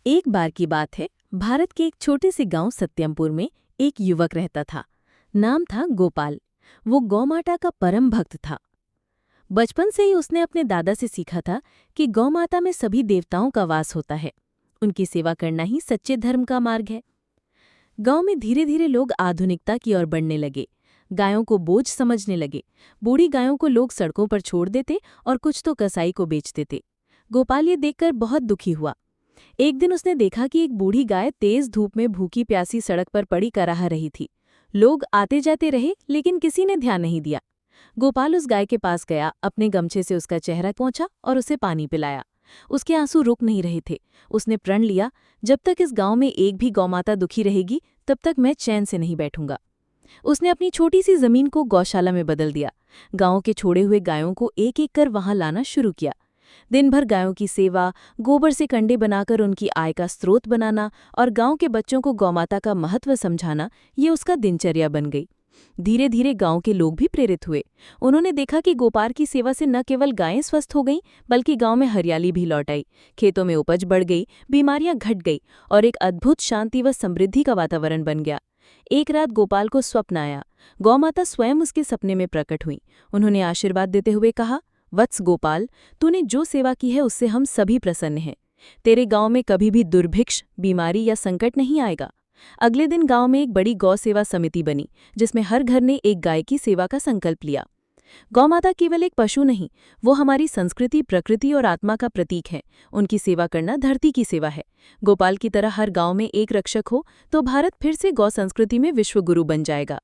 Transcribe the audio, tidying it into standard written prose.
एक बार की बात है, भारत के एक छोटे से गांव सत्यमपुर में एक युवक रहता था। नाम था गोपाल। वो गौमाता का परम भक्त था। बचपन से ही उसने अपने दादा से सीखा था कि गौमाता में सभी देवताओं का वास होता है। उनकी सेवा करना ही सच्चे धर्म का मार्ग है। गांव में धीरे धीरे लोग आधुनिकता की ओर बढ़ने लगे। गायों को बोझ समझने लगे। बूढ़ी गायों को लोग सड़कों पर छोड़ देते और कुछ तो कसाई को बेच देते। गोपाल ये देखकर बहुत दुखी हुआ। एक दिन उसने देखा कि एक बूढ़ी गाय तेज धूप में भूखी प्यासी सड़क पर पड़ी कराह रही थी। लोग आते जाते रहे, लेकिन किसी ने ध्यान नहीं दिया। गोपाल उस गाय के पास गया, अपने गमछे से उसका चेहरा पोंछा और उसे पानी पिलाया। उसके आंसू रुक नहीं रहे थे। उसने प्रण लिया, जब तक इस गांव में एक भी गौमाता दुखी रहेगी, तब तक मैं चैन से नहीं बैठूंगा। उसने अपनी छोटी सी जमीन को गौशाला में बदल दिया। गांव के छोड़े हुए गायों को एक एक कर वहां लाना शुरू किया। दिन भर गायों की सेवा, गोबर से कंडे बनाकर उनकी आय का स्रोत बनाना और गांव के बच्चों को गौमाता का महत्व समझाना, ये उसका दिनचर्या बन गई। धीरे धीरे गांव के लोग भी प्रेरित हुए। उन्होंने देखा कि गोपाल की सेवा से न केवल गायें स्वस्थ हो गईं, बल्कि गांव में हरियाली भी लौट आई। खेतों में उपज बढ़ गई, बीमारियां घट गई और एक अद्भुत शांति व समृद्धि का वातावरण बन गया। एक रात गोपाल को स्वप्न आया। गौमाता स्वयं उसके सपने में प्रकट हुई। उन्होंने आशीर्वाद देते हुए कहा, वत्स गोपाल, तूने जो सेवा की है उससे हम सभी प्रसन्न हैं। तेरे गांव में कभी भी दुर्भिक्ष, बीमारी या संकट नहीं आएगा। अगले दिन गांव में एक बड़ी गौ सेवा समिति बनी, जिसमें हर घर ने एक गाय की सेवा का संकल्प लिया। गौमाता केवल एक पशु नहीं, वो हमारी संस्कृति, प्रकृति और आत्मा का प्रतीक है। उनकी सेवा करना धरती की सेवा है। गोपाल की तरह हर गांव में एक रक्षक हो तो भारत फिर से गौ संस्कृति में विश्व गुरु बन जाएगा।